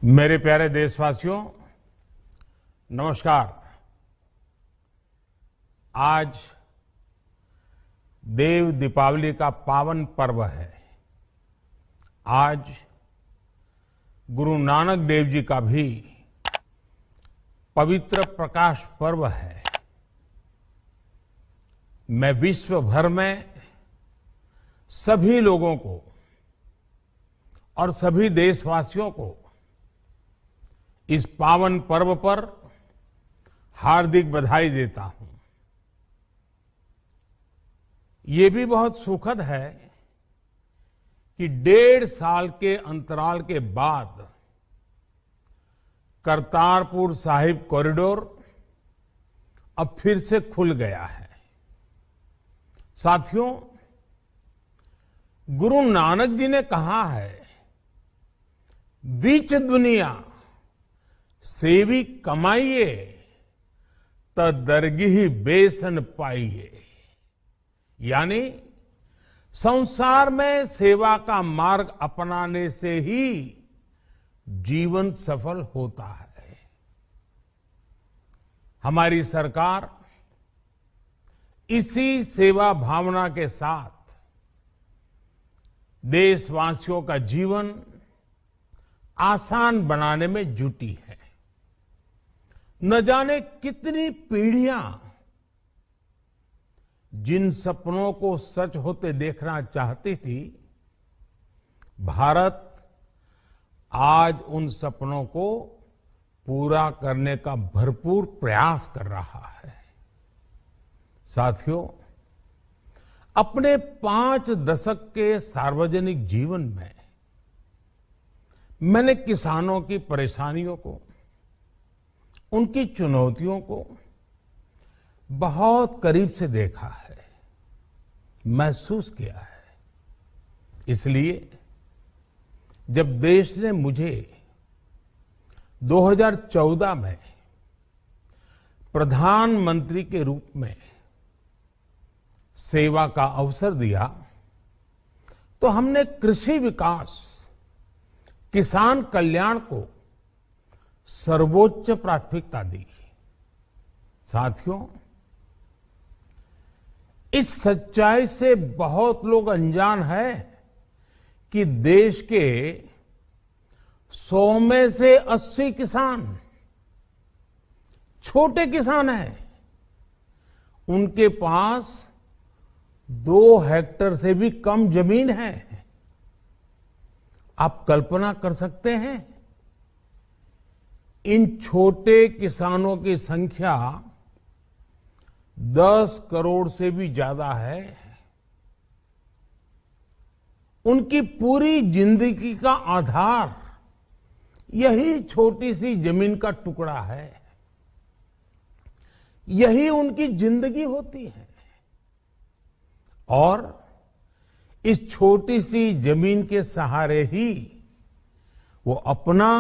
मेरे प्यारे देशवासियों, नमस्कार। आज देव दीपावली का पावन पर्व है। आज गुरु नानक देव जी का भी पवित्र प्रकाश पर्व है। मैं विश्व भर में सभी लोगों को और सभी देशवासियों को इस पावन पर्व पर हार्दिक बधाई देता हूं। ये भी बहुत सुखद है कि 1.5 साल के अंतराल के बाद करतारपुर साहिब कॉरिडोर अब फिर से खुल गया है। साथियों, गुरु नानक जी ने कहा है, बीच दुनिया सेवी कमाइए त दरगिही बेसन पाइए। यानी संसार में सेवा का मार्ग अपनाने से ही जीवन सफल होता है। हमारी सरकार इसी सेवा भावना के साथ देशवासियों का जीवन आसान बनाने में जुटी है। न जाने कितनी पीढ़ियां जिन सपनों को सच होते देखना चाहती थी, भारत आज उन सपनों को पूरा करने का भरपूर प्रयास कर रहा है। साथियों, अपने 5 दशक के सार्वजनिक जीवन में मैंने किसानों की परेशानियों को, उनकी चुनौतियों को बहुत करीब से देखा है, महसूस किया है। इसलिए जब देश ने मुझे 2014 में प्रधानमंत्री के रूप में सेवा का अवसर दिया, तो हमने कृषि विकास, किसान कल्याण को सर्वोच्च प्राथमिकता दी। साथियों, इस सच्चाई से बहुत लोग अनजान है कि देश के 100 में से 80 किसान छोटे किसान हैं। उनके पास 2 हेक्टेयर से भी कम जमीन है। आप कल्पना कर सकते हैं, इन छोटे किसानों की संख्या 10 करोड़ से भी ज्यादा है। उनकी पूरी जिंदगी का आधार यही छोटी सी जमीन का टुकड़ा है। यही उनकी जिंदगी होती है। और इस छोटी सी जमीन के सहारे ही वो अपना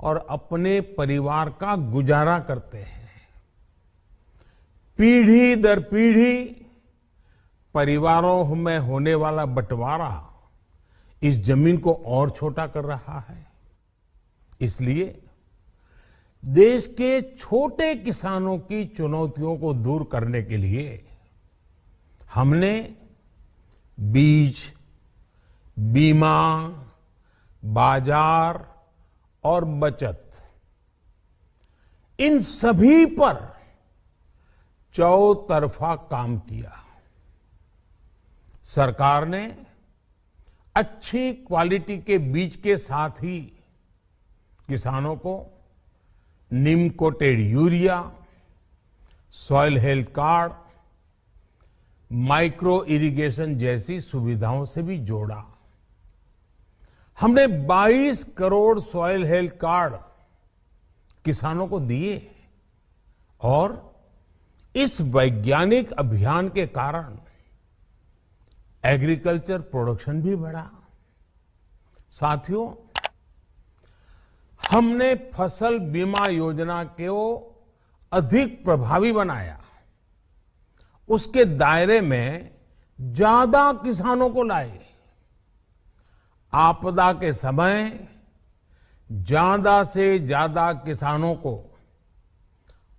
और अपने परिवार का गुजारा करते हैं। पीढ़ी दर पीढ़ी परिवारों में होने वाला बंटवारा इस जमीन को और छोटा कर रहा है। इसलिए देश के छोटे किसानों की चुनौतियों को दूर करने के लिए हमने बीज, बीमा, बाजार और बचत, इन सभी पर चौतरफा काम किया। सरकार ने अच्छी क्वालिटी के बीज के साथ ही किसानों को neem coated urea, soil health card, micro irrigation जैसी सुविधाओं से भी जोड़ा। हमने 22 करोड़ सॉइल हेल्थ कार्ड किसानों को दिए और इस वैज्ञानिक अभियान के कारण एग्रीकल्चर प्रोडक्शन भी बढ़ा। साथियों, हमने फसल बीमा योजना को अधिक प्रभावी बनाया। उसके दायरे में ज्यादा किसानों को लाए। आपदा के समय ज्यादा से ज्यादा किसानों को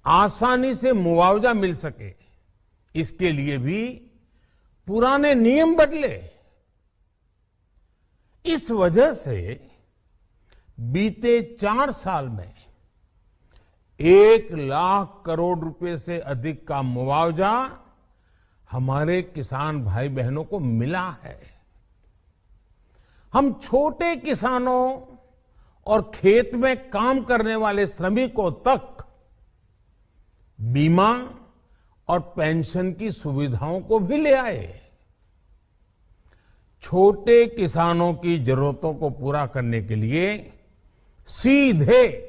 आसानी से मुआवजा मिल सके, इसके लिए भी पुराने नियम बदले। इस वजह से बीते 4 साल में 1 लाख करोड़ रुपए से अधिक का मुआवजा हमारे किसान भाई बहनों को मिला है। हम छोटे किसानों और खेत में काम करने वाले श्रमिकों तक बीमा और पेंशन की सुविधाओं को भी ले आए। छोटे किसानों की जरूरतों को पूरा करने के लिए सीधे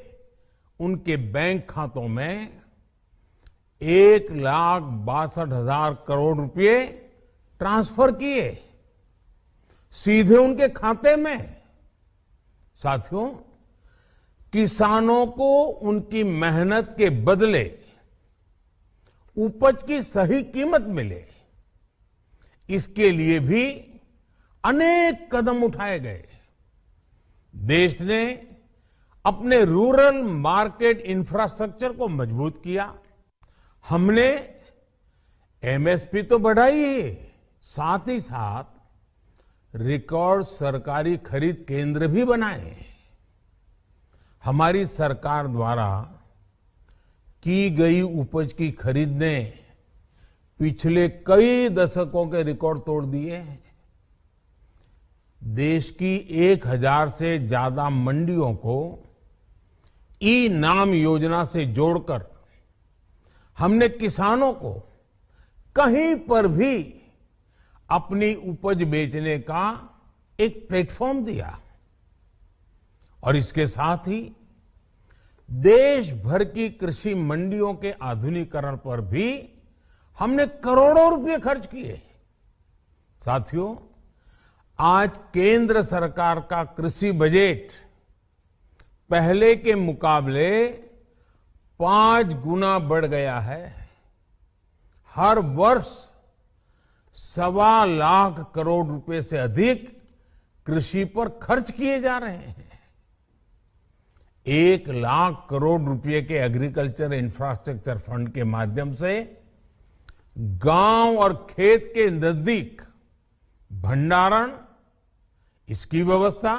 उनके बैंक खातों में 1,62,000 करोड़ रुपए ट्रांसफर किए, सीधे उनके खाते में। साथियों, किसानों को उनकी मेहनत के बदले उपज की सही कीमत मिले, इसके लिए भी अनेक कदम उठाए गए। देश ने अपने रूरल मार्केट इंफ्रास्ट्रक्चर को मजबूत किया। हमने एमएसपी तो बढ़ाई ही, साथ ही साथ रिकॉर्ड सरकारी खरीद केंद्र भी बनाए। हमारी सरकार द्वारा की गई उपज की खरीद ने पिछले कई दशकों के रिकॉर्ड तोड़ दिए हैं। देश की 1000 से ज्यादा मंडियों को ई नाम योजना से जोड़कर हमने किसानों को कहीं पर भी अपनी उपज बेचने का एक प्लेटफॉर्म दिया। और इसके साथ ही देश भर की कृषि मंडियों के आधुनिकीकरण पर भी हमने करोड़ों रुपए खर्च किए। साथियों, आज केंद्र सरकार का कृषि बजट पहले के मुकाबले 5 गुना बढ़ गया है। हर वर्ष 1.25 लाख करोड़ रुपए से अधिक कृषि पर खर्च किए जा रहे हैं। 1 लाख करोड़ रुपए के एग्रीकल्चर इंफ्रास्ट्रक्चर फंड के माध्यम से गांव और खेत के नजदीक भंडारण, इसकी व्यवस्था,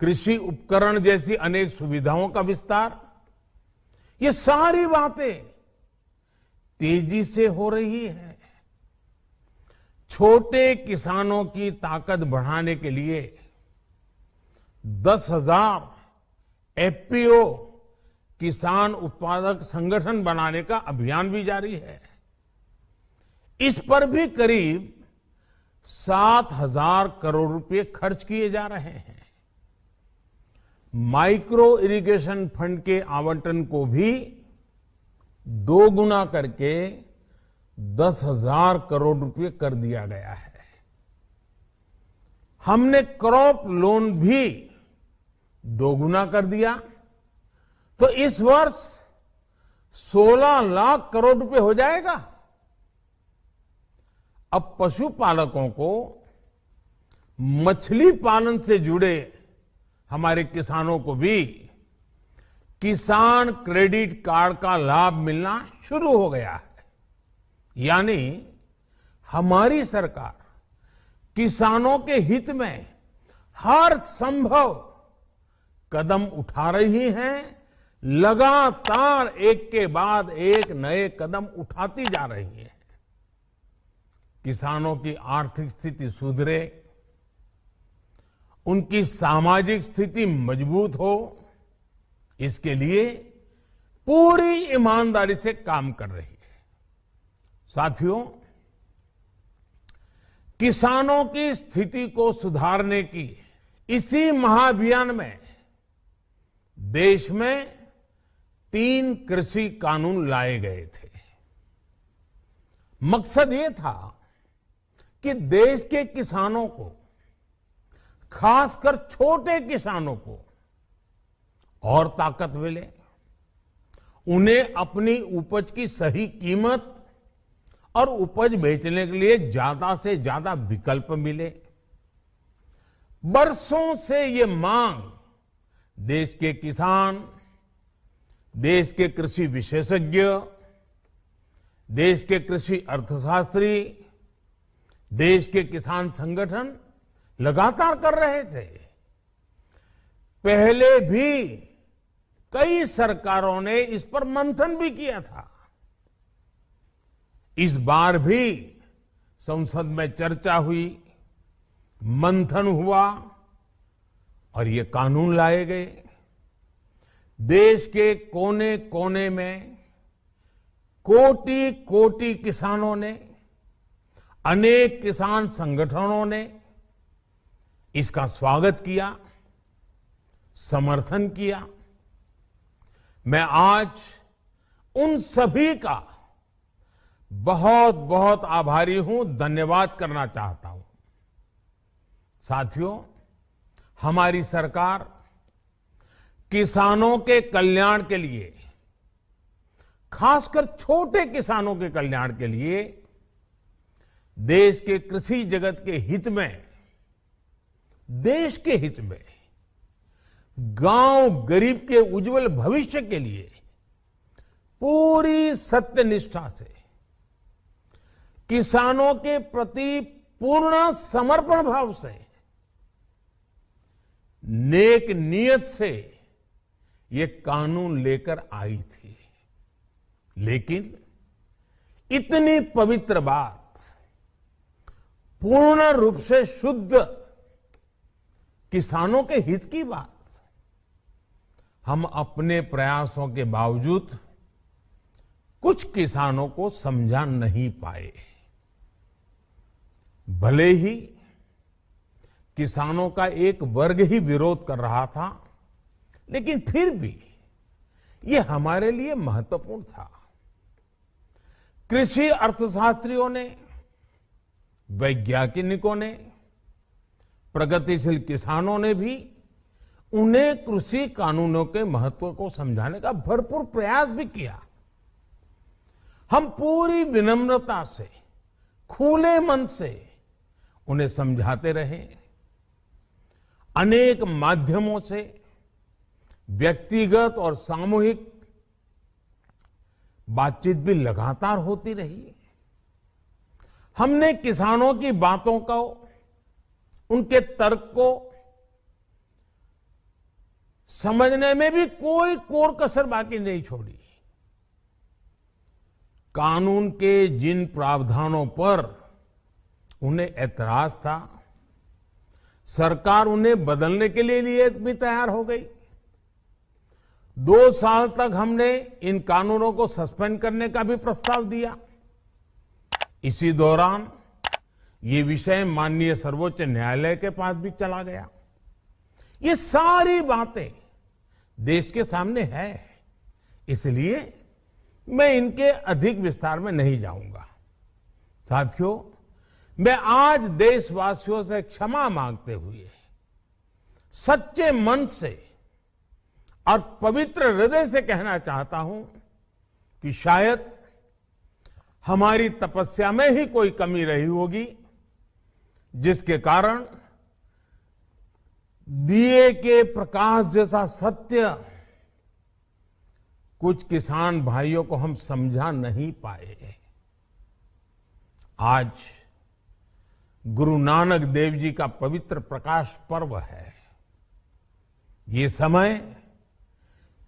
कृषि उपकरण जैसी अनेक सुविधाओं का विस्तार, ये सारी बातें तेजी से हो रही है। छोटे किसानों की ताकत बढ़ाने के लिए 10,000 एफपीओ किसान उत्पादक संगठन बनाने का अभियान भी जारी है। इस पर भी करीब 7,000 करोड़ रुपए खर्च किए जा रहे हैं। माइक्रो इरिगेशन फंड के आवंटन को भी 2 गुना करके 10,000 करोड़ रुपए कर दिया गया है। हमने क्रॉप लोन भी 2 गुना कर दिया, तो इस वर्ष 16 लाख करोड़ रुपए हो जाएगा। अब पशुपालकों को मछली पालन से जुड़े हमारे किसानों को भी किसान क्रेडिट कार्ड का लाभ मिलना शुरू हो गया है। यानी हमारी सरकार किसानों के हित में हर संभव कदम उठा रही है, लगातार एक के बाद एक नए कदम उठाती जा रही है। किसानों की आर्थिक स्थिति सुधरे, उनकी सामाजिक स्थिति मजबूत हो, इसके लिए पूरी ईमानदारी से काम कर रही है। साथियों, किसानों की स्थिति को सुधारने की इसी महाअभियान में देश में 3 कृषि कानून लाए गए थे। मकसद ये था कि देश के किसानों को, खासकर छोटे किसानों को और ताकत मिले, उन्हें अपनी उपज की सही कीमत और उपज बेचने के लिए ज्यादा से ज्यादा विकल्प मिले। बरसों से ये मांग देश के किसान, देश के कृषि विशेषज्ञ, देश के कृषि अर्थशास्त्री, देश के किसान संगठन लगातार कर रहे थे। पहले भी कई सरकारों ने इस पर मंथन भी किया था। इस बार भी संसद में चर्चा हुई, मंथन हुआ और ये कानून लाए गए। देश के कोने कोने में कोटि कोटि किसानों ने, अनेक किसान संगठनों ने इसका स्वागत किया, समर्थन किया। मैं आज उन सभी का बहुत बहुत आभारी हूं, धन्यवाद करना चाहता हूं। साथियों, हमारी सरकार किसानों के कल्याण के लिए, खासकर छोटे किसानों के कल्याण के लिए, देश के कृषि जगत के हित में, देश के हित में, गांव गरीब के उज्जवल भविष्य के लिए पूरी सत्यनिष्ठा से, किसानों के प्रति पूर्ण समर्पण भाव से, नेक नियत से ये कानून लेकर आई थी। लेकिन इतनी पवित्र बात, पूर्ण रूप से शुद्ध किसानों के हित की बात, हम अपने प्रयासों के बावजूद कुछ किसानों को समझा नहीं पाए। भले ही किसानों का एक वर्ग ही विरोध कर रहा था, लेकिन फिर भी ये हमारे लिए महत्वपूर्ण था। कृषि अर्थशास्त्रियों ने, वैज्ञानिकों ने, प्रगतिशील किसानों ने भी उन्हें कृषि कानूनों के महत्व को समझाने का भरपूर प्रयास भी किया। हम पूरी विनम्रता से, खुले मन से उन्हें समझाते रहे। अनेक माध्यमों से व्यक्तिगत और सामूहिक बातचीत भी लगातार होती रही। हमने किसानों की बातों को, उनके तर्क को समझने में भी कोई कोर कसर बाकी नहीं छोड़ी। कानून के जिन प्रावधानों पर उन्हें ऐतराज था, सरकार उन्हें बदलने के लिए भी तैयार हो गई। 2 साल तक हमने इन कानूनों को सस्पेंड करने का भी प्रस्ताव दिया। इसी दौरान ये विषय माननीय सर्वोच्च न्यायालय के पास भी चला गया। ये सारी बातें देश के सामने है, इसलिए मैं इनके अधिक विस्तार में नहीं जाऊंगा। साथियों, मैं आज देशवासियों से क्षमा मांगते हुए सच्चे मन से और पवित्र हृदय से कहना चाहता हूं कि शायद हमारी तपस्या में ही कोई कमी रही होगी, जिसके कारण दिए के प्रकाश जैसा सत्य कुछ किसान भाइयों को हम समझा नहीं पाए। आज गुरु नानक देव जी का पवित्र प्रकाश पर्व है। ये समय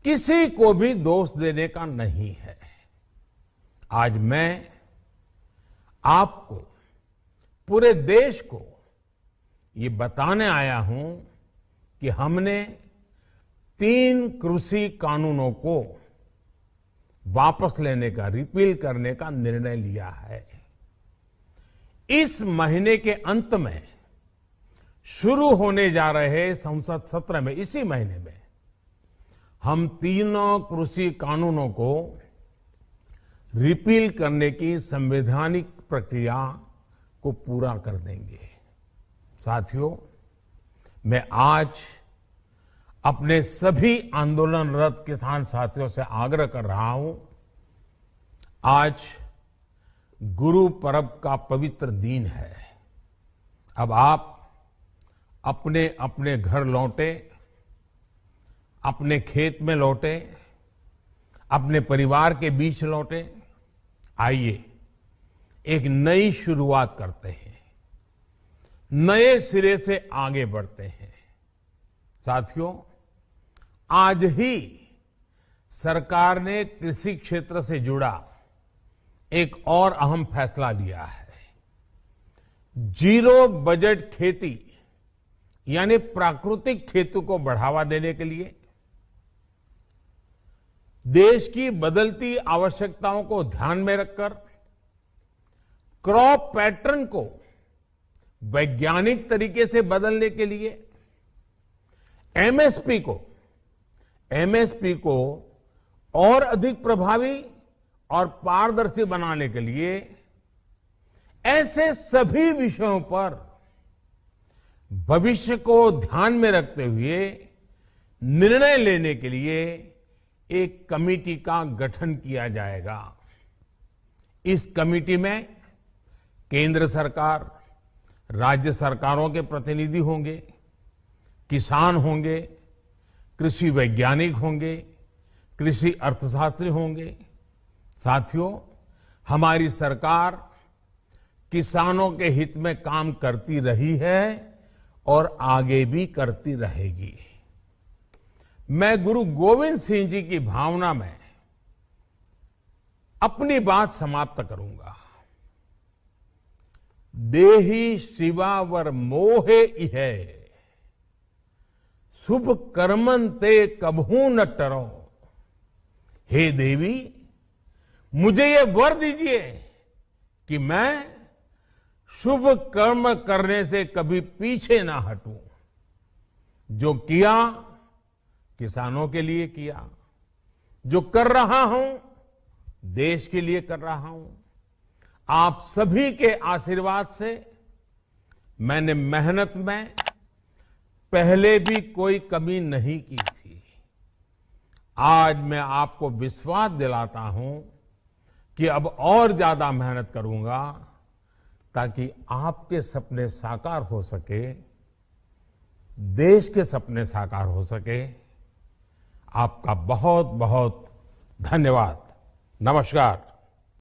किसी को भी दोष देने का नहीं है। आज मैं आपको, पूरे देश को ये बताने आया हूं कि हमने 3 कृषि कानूनों को वापस लेने का, रिपील करने का निर्णय लिया है। इस महीने के अंत में शुरू होने जा रहे संसद सत्र में, इसी महीने में, हम 3 कृषि कानूनों को रिपील करने की संवैधानिक प्रक्रिया को पूरा कर देंगे। साथियों, मैं आज अपने सभी आंदोलनरत किसान साथियों से आग्रह कर रहा हूं, आज गुरु पर्व का पवित्र दिन है। अब आप अपने अपने घर लौटे, अपने खेत में लौटे, अपने परिवार के बीच लौटे। आइए एक नई शुरुआत करते हैं, नए सिरे से आगे बढ़ते हैं। साथियों, आज ही सरकार ने कृषि क्षेत्र से जुड़ा एक और अहम फैसला लिया है। जीरो बजट खेती यानी प्राकृतिक खेती को बढ़ावा देने के लिए देश की बदलती आवश्यकताओं को ध्यान में रखकर क्रॉप पैटर्न को वैज्ञानिक तरीके से बदलने के लिए एमएसपी को और अधिक प्रभावी और पारदर्शी बनाने के लिए ऐसे सभी विषयों पर भविष्य को ध्यान में रखते हुए निर्णय लेने के लिए एक कमेटी का गठन किया जाएगा। इस कमेटी में केंद्र सरकार, राज्य सरकारों के प्रतिनिधि होंगे, किसान होंगे, कृषि वैज्ञानिक होंगे, कृषि अर्थशास्त्री होंगे। साथियों, हमारी सरकार किसानों के हित में काम करती रही है और आगे भी करती रहेगी। मैं गुरु गोविंद सिंह जी की भावना में अपनी बात समाप्त करूंगा। देहि शिवा वर मोहे इहे, शुभ कर्मन ते कबहू न टरो। हे देवी, मुझे ये वर दीजिए कि मैं शुभ कर्म करने से कभी पीछे ना हटूं। जो किया किसानों के लिए किया, जो कर रहा हूं देश के लिए कर रहा हूं। आप सभी के आशीर्वाद से मैंने मेहनत में पहले भी कोई कमी नहीं की थी। आज मैं आपको विश्वास दिलाता हूं कि अब और ज्यादा मेहनत करूंगा ताकि आपके सपने साकार हो सके, देश के सपने साकार हो सके। आपका बहुत बहुत धन्यवाद। नमस्कार।